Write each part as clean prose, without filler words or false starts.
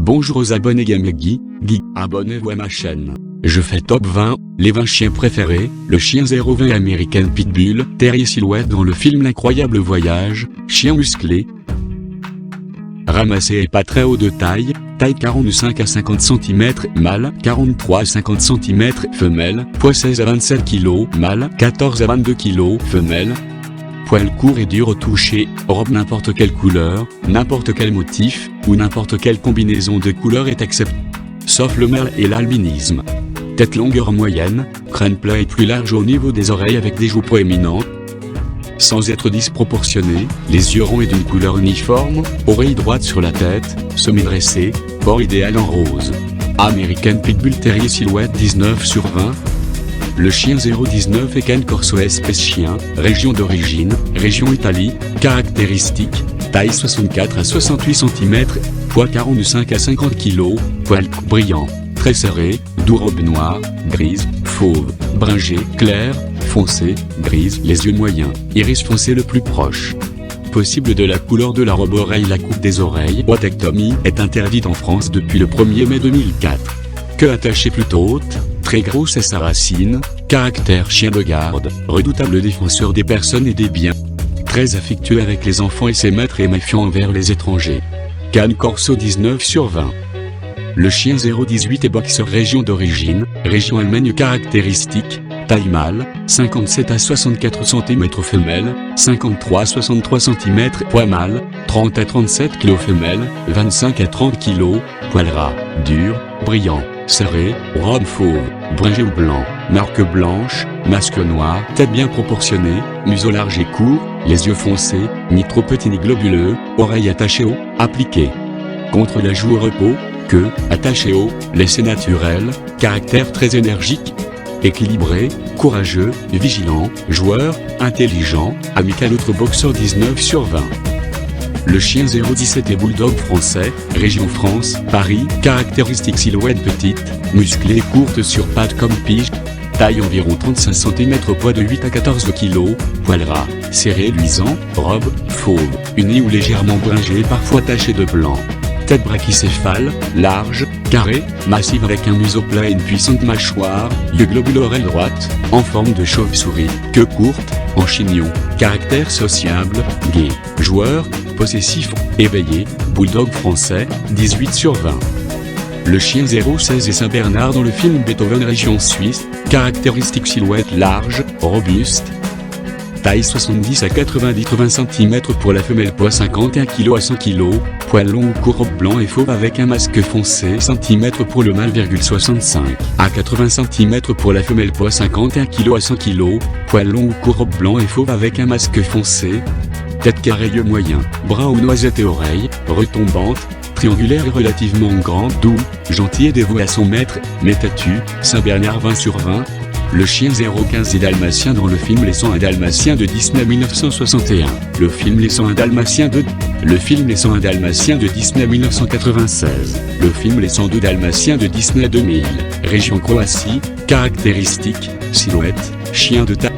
Bonjour aux abonnés GameGeek, abonnez-vous à ma chaîne. Je fais top 20, les 20 chiens préférés, le chien 020 American Pitbull, Terrier Silhouette dans le film L'incroyable voyage, chien musclé. Ramassé et pas très haut de taille 45 à 50 cm, mâle, 43 à 50 cm, femelle, poids 16 à 27 kg, mâle, 14 à 22 kg, femelle. Poil court et dur au toucher, robe n'importe quelle couleur, n'importe quel motif, ou n'importe quelle combinaison de couleurs est acceptée. Sauf le merle et l'albinisme. Tête longueur moyenne, crâne plat et plus large au niveau des oreilles avec des joues proéminentes. Sans être disproportionné, les yeux ronds et d'une couleur uniforme, oreilles droites sur la tête, semi-dressées, port idéal en rose. American Pitbull Terrier Silhouette 19/20. Le chien 019 est Cane Corso espèce chien, région d'origine, région Italie, caractéristiques, taille 64 à 68 cm, poids 45 à 50 kg, poil brillant, très serré, doux robe noire, grise, fauve, bringé, clair, foncé, grise, les yeux moyens, iris foncé le plus proche. Possible de la couleur de la robe oreille. La coupe des oreilles, otectomie, est interdite en France depuis le 1er mai 2004. Queue attachée plutôt haute, très grosse à sa racine, caractère chien de garde, redoutable défenseur des personnes et des biens. Très affectueux avec les enfants et ses maîtres et méfiant envers les étrangers. Cane Corso 19/20. Le chien 018 est boxeur région d'origine, région Allemagne caractéristique, taille mâle, 57 à 64 cm femelle, 53 à 63 cm poids mâle, 30 à 37 kg femelle, 25 à 30 kg, poil ras, dur, brillant, serré, robe fauve, bringé ou blanc, marque blanche, masque noir, tête bien proportionnée, museau large et court, les yeux foncés, ni trop petits ni globuleux, oreilles attachées haut, appliquées contre la joue au repos, queue attachée haut, laissée naturelle, caractère très énergique, équilibré, courageux, vigilant, joueur, intelligent, amical. Autre boxeur 19/20. Le chien 017 est bulldog français, région France, Paris, caractéristique silhouette petite, musclée courte sur pattes comme pige, taille environ 35 cm, poids de 8 à 14 kg, poil ras, serré luisant, robe, fauve, unie ou légèrement bringée parfois tachée de blanc. Tête brachycéphale, large, carrée, massive avec un museau plat et une puissante mâchoire, yeux globuleux, oreille droite, en forme de chauve-souris, queue courte, en chignon, caractère sociable, gai, joueur, possessif, éveillé, bulldog français, 18/20. Le chien 016 est Saint-Bernard dans le film Beethoven région suisse, caractéristique silhouette large, robuste, taille 70 à 90 cm pour la femelle, poids 51 kg à 100 kg, poil long ou court, robe blanc et fauve avec un masque foncé cm pour le mâle, 65 à 80 cm pour la femelle, poids 51 kg à 100 kg, poil long ou court, robe blanc et fauve avec un masque foncé, tête carrée, yeux moyens, brun ou noisette et oreilles retombante, triangulaire et relativement grand, doux, gentil et dévoué à son maître, mais têtu, Saint-Bernard 20/20. Le chien 015 est dalmatien dans le film Les 101 Dalmatiens de Disney 1961. Le film Les 101 Dalmatiens de Disney 1996. Le film Les 102 Dalmatiens de Disney 2000. Région Croatie, caractéristiques, silhouette, chien de taille.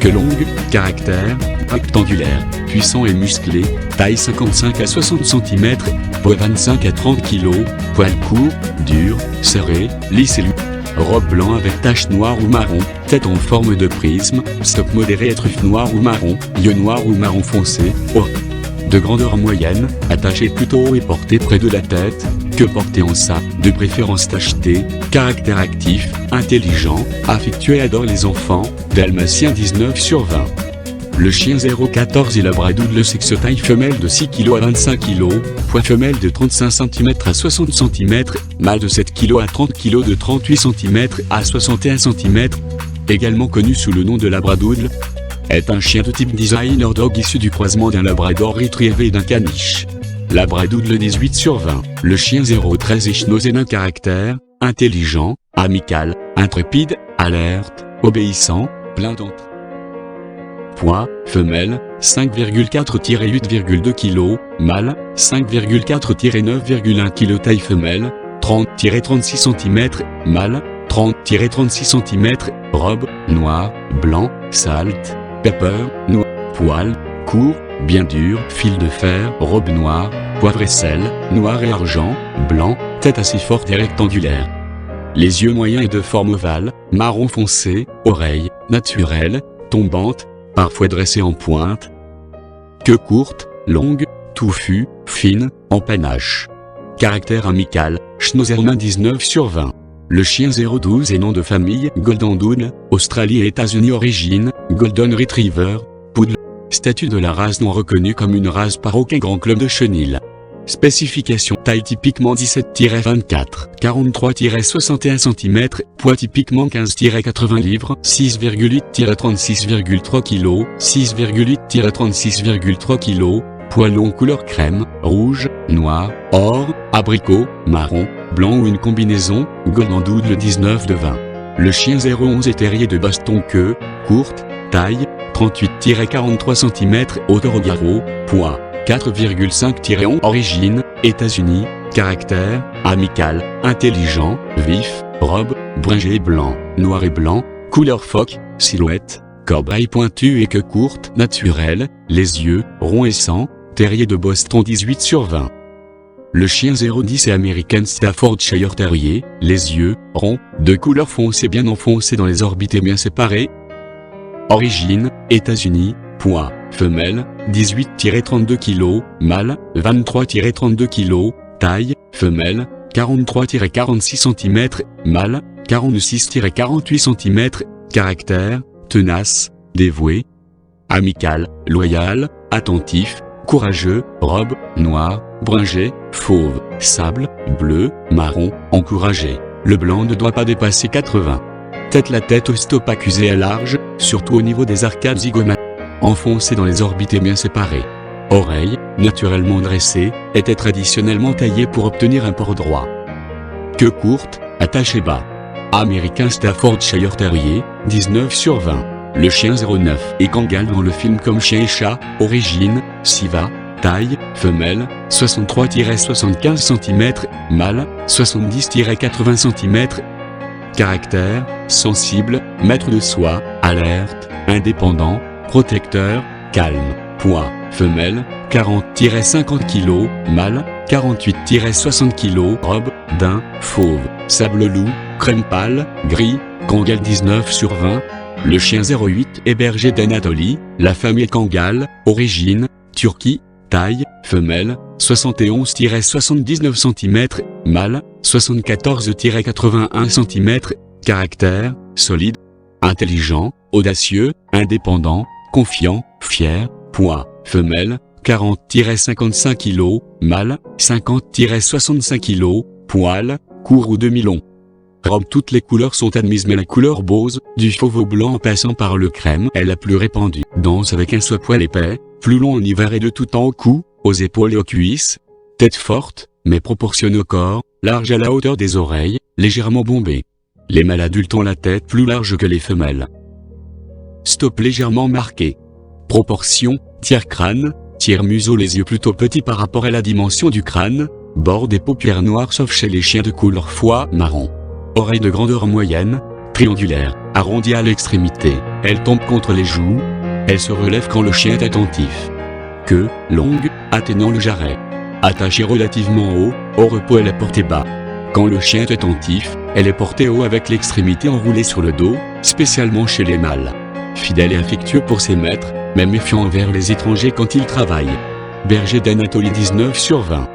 Queue longue, caractère, rectangulaire, puissant et musclé, taille 55 à 60 cm, poids 25 à 30 kg, poil court, dur, serré, lisse et lu. Robe blanc avec taches noires ou marron, tête en forme de prisme, stop modéré et truffe noir ou marron, yeux noirs ou marron foncé, de grandeur moyenne, attaché plutôt haut et porté près de la tête, queue portée en ça, de préférence tachetée, caractère actif, intelligent, affectueux et adore les enfants, dalmatien 19/20. Le chien 014 est labradoodle sexe taille femelle de 6 kg à 25 kg, poids femelle de 35 cm à 60 cm, mâle de 7 kg à 30 kg, de 38 cm à 61 cm, également connu sous le nom de labradoodle, est un chien de type designer dog issu du croisement d'un labrador retriever et d'un caniche. Labradoodle 18/20. Le chien 013 est schnoz et d'un caractère, intelligent, amical, intrépide, alerte, obéissant, plein d'entrain. Poids, femelle, 5,4-8,2 kg, mâle, 5,4-9,1 kg, taille femelle, 30-36 cm, mâle, 30-36 cm, robe, noir, blanc, salt, pepper, noir, poil, court, bien dur, fil de fer, robe noire, poivre et sel, noir et argent, blanc, tête assez forte et rectangulaire. Les yeux moyens et de forme ovale, marron foncé, oreilles, naturelles, tombantes, parfois dressées en pointe. Queue courte, longue, touffue, fine, en panache. Caractère amical, Schnauzer 19/20. Le chien 012 et nom de famille Golden Doodle, Australie et États-Unis. Origine, Golden Retriever, Poodle. Statut de la race non reconnue comme une race par aucun grand club de chenil. Spécification: taille typiquement 17-24, 43-61 cm, poids typiquement 15-80 livres, 6,8-36,3 kg, 6,8-36,3 kg, poids long couleur crème, rouge, noir, or, abricot, marron, blanc ou une combinaison, Golden Doodle 19/20. Le chien 011 est terrier de baston queue, courte, taille, 38-43 cm, hauteur au garrot, poids 4,5-11. Origine, États-Unis. Caractère, amical, intelligent, vif, robe, bringé blanc, noir et blanc, couleur phoque, silhouette, corail pointu et queue courte, naturelle, les yeux, ronds et sang, terrier de Boston 18/20. Le chien 010 est American Staffordshire Terrier, les yeux, ronds, de couleur foncée bien enfoncés dans les orbites et bien séparés. Origine, États-Unis. Poids, femelle, 18-32 kg, mâle, 23-32 kg, taille, femelle, 43-46 cm, mâle, 46-48 cm, caractère, tenace, dévoué, amical, loyal, attentif, courageux, robe, noir, bringé, fauve, sable, bleu, marron, encouragé. Le blanc ne doit pas dépasser 80. La tête au stop accusé à large, surtout au niveau des arcades zygomatiques. Enfoncé dans les orbites et bien séparées. Oreilles, naturellement dressées, étaient traditionnellement taillées pour obtenir un port droit. Queue courte, attachée bas. American Staffordshire Terrier, 19/20. Le chien 09 est Kangal dans le film comme chien et chat. Origine, Siva. Taille, femelle, 63-75 cm, mâle, 70-80 cm. Caractère, sensible, maître de soi, alerte, indépendant, protecteur, calme. Poids, femelle, 40-50 kg, mâle, 48-60 kg, robe, daim, fauve, sable loup, crème pâle, gris, Kangal 19/20. Le chien 08 est berger d'Anatolie, la famille Kangal, origine, Turquie, taille, femelle, 71-79 cm, mâle, 74-81 cm, caractère, solide, intelligent, audacieux, indépendant, confiant, fier, poids, femelle, 40-55 kg, mâle, 50-65 kg, poil, court ou demi-long. Robe: toutes les couleurs sont admises mais la couleur Bose, du fauve au blanc en passant par le crème, est la plus répandue. Danse avec un soie-poil épais, plus long en hiver et de tout temps au cou, aux épaules et aux cuisses. Tête forte, mais proportionnée au corps, large à la hauteur des oreilles, légèrement bombée. Les mâles adultes ont la tête plus large que les femelles. Stop légèrement marqué. Proportion, tiers-crâne, tiers-museau, les yeux plutôt petits par rapport à la dimension du crâne, bord des paupières noires sauf chez les chiens de couleur foie marron. Oreilles de grandeur moyenne, triangulaire, arrondies à l'extrémité, elles tombent contre les joues, elles se relèvent quand le chien est attentif. Queue, longue, atteignant le jarret. Attachée relativement haut, au repos elle est portée bas. Quand le chien est attentif, elle est portée haut avec l'extrémité enroulée sur le dos, spécialement chez les mâles. Fidèle et affectueux pour ses maîtres, mais méfiant envers les étrangers quand ils travaillent. Berger d'Anatolie 19/20.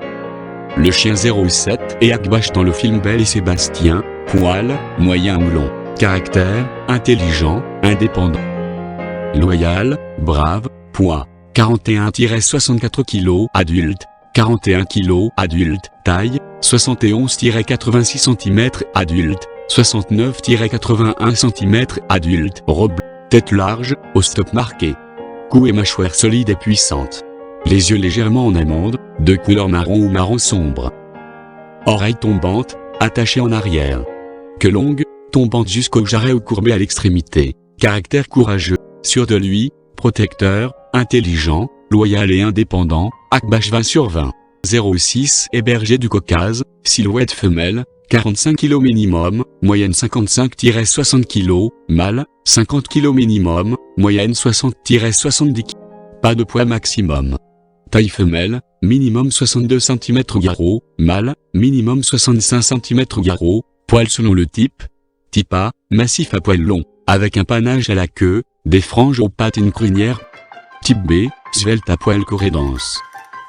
Le chien 07 est Akbash dans le film Belle et Sébastien, poil, moyen ou long. Caractère, intelligent, indépendant. Loyal, brave, poids, 41-64 kg, adulte, 41 kg, adulte, taille, 71-86 cm, adulte, 69-81 cm, adulte, robe, tête large, au stop marqué. Cou et mâchoire solide et puissante. Les yeux légèrement en amande, de couleur marron ou marron sombre. Oreilles tombantes, attachées en arrière. Queue longue, tombante jusqu'au jarret ou courbée à l'extrémité. Caractère courageux, sûr de lui, protecteur, intelligent, loyal et indépendant, Akbash 20/20. 06 est berger du Caucase, silhouette femelle, 45 kg minimum, moyenne 55-60 kg, mâle, 50 kg minimum, moyenne 60-70 kg. Pas de poids maximum. Taille femelle, minimum 62 cm garrot, mâle, minimum 65 cm garrot, poil selon le type. Type A, massif à poil long, avec un panache à la queue, des franges aux pattes et une crinière. Type B, svelte à poil coré dense.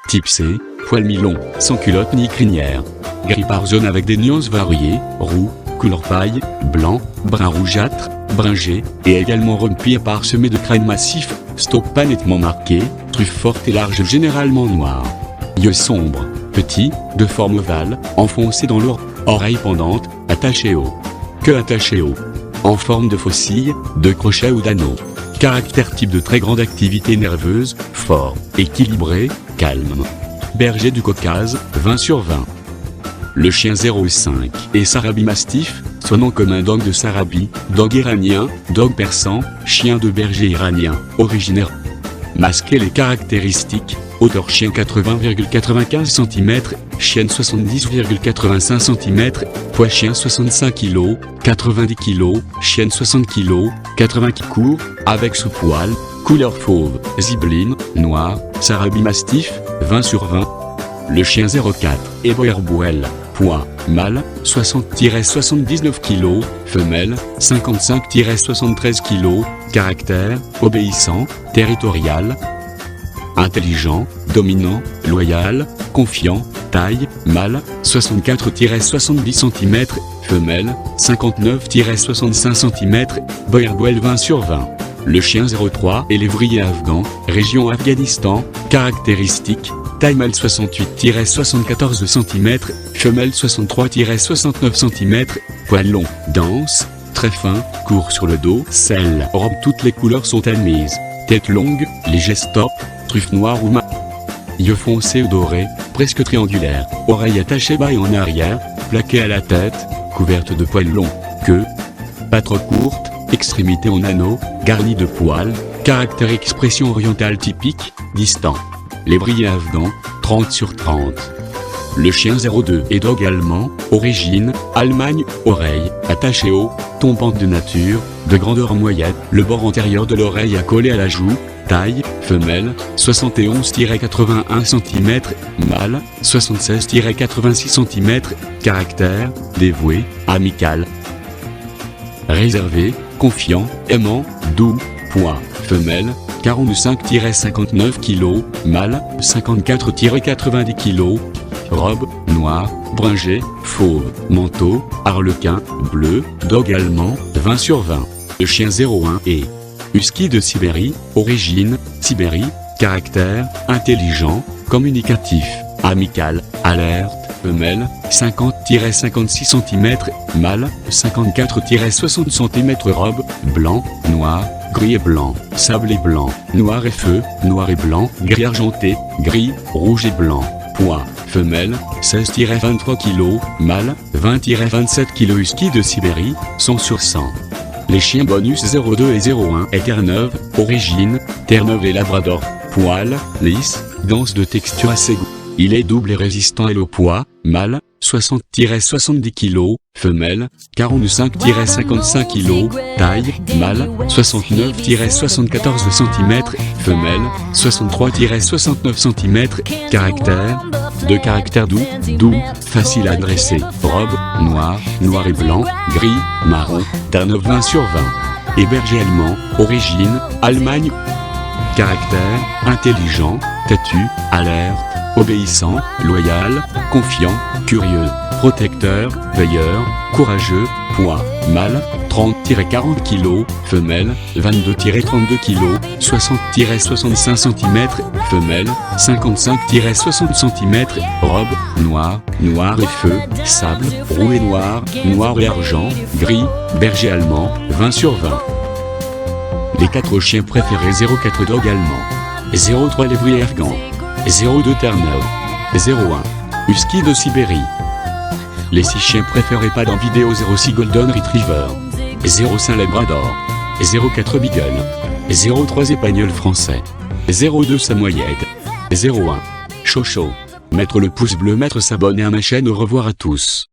Type C, poil mi-long, sans culotte ni crinière. Gris par zone avec des nuances variées, roux, couleur paille, blanc, brun rougeâtre, bringé, et également rempli parsemé de crâne massif, stop pas nettement marqué, truffe forte et large généralement noire. Yeux sombres, petits, de forme ovale, enfoncés dans l'oreille, oreilles pendantes, attachées haut. Queue attachée haut. En forme de faucille, de crochet ou d'anneau. Caractère type de très grande activité nerveuse, fort, équilibré, calme. Berger du Caucase, 20/20. Le chien 05 est Sarabi Mastiff, son nom commun dog de Sarabi, dog iranien, dog persan, chien de berger iranien, originaire. Masqué les caractéristiques, hauteur chien 80,95 cm, chienne 70,85 cm, poids chien 65 kg, 90 kg, chienne 60 kg, 80 kg court, avec sous-poil, couleur fauve, zibeline, noir, Sarabi Mastiff, 20/20. Le chien 04 est Boerboel, poids, mâle, 60-79 kg, femelle, 55-73 kg, caractère, obéissant, territorial, intelligent, dominant, loyal, confiant, taille, mâle, 64-70 cm, femelle, 59-65 cm, Boerboel 20/20. Le chien 03 est lévrier afghan, région Afghanistan, caractéristiques, taille mâle 68-74 cm, femelle 63-69 cm, poil long, dense, très fin, court sur le dos, selle, robe toutes les couleurs sont admises, tête longue, léger stop, truffe noire ou mat. Yeux foncés ou dorés, presque triangulaires, oreilles attachées bas et en arrière, plaquées à la tête, couvertes de poils longs, queue, pas trop courte, extrémité en anneau, garnie de poils, caractère expression orientale typique, distant. Lévrier afghan, 30/30. Le chien 02 est dog allemand, origine, Allemagne, oreille, attachée haut, tombante de nature, de grandeur moyenne, le bord antérieur de l'oreille accolé à la joue, taille, femelle, 71-81 cm, mâle, 76-86 cm, caractère, dévoué, amical. Réservé, confiant, aimant, doux, poids, femelle, 45-59 kg, mâle, 54-90 kg, robe, noire, bringée, fauve, manteau, harlequin, bleu, dog allemand, 20/20. Le chien 01 est husky de Sibérie, origine, Sibérie, caractère, intelligent, communicatif, amical, alerte, femelle, 50-56 cm, mâle, 54-60 cm, robe, blanc, noir, gris et blanc, sable et blanc, noir et feu, noir et blanc, gris argenté, gris, rouge et blanc, poids, femelle, 16-23 kg, mâle, 20-27 kg, husky de Sibérie, 100/100. Les chiens bonus 02 et 01 est Terre-Neuve, origine, Terre-Neuve et Labrador, poil, lisse, dense de texture assez goût. Il est double et résistant et le poids, mâle, 60-70 kg, femelle, 45-55 kg, taille, mâle, 69-74 cm, femelle, 63-69 cm, caractère, de caractère doux, facile à dresser, robe, noir et blanc, gris, marron, Terre-Neuve 20/20. Et berger allemand, origine, Allemagne, caractère, intelligent, têtu, alerte, obéissant, loyal, confiant, curieux, protecteur, veilleur, courageux, poids, mâle, 30-40 kg, femelle, 22-32 kg, 60-65 cm, femelle, 55-60 cm, robe, noir et feu, sable, roux et noir et argent, gris, berger allemand, 20/20. Les 4 chiens préférés: 04 dog allemand, 03 lévrier afghan, 02 Terre-Neuve, 01 husky de Sibérie. Les 6 chiens préférés pas dans vidéo: 06 Golden Retriever, 05 Labrador, 04 Beagle, 03 Espagnol français, 02 Samoyède, 01 Chocho. Mettre le pouce bleu, mettre s'abonner à ma chaîne. Au revoir à tous.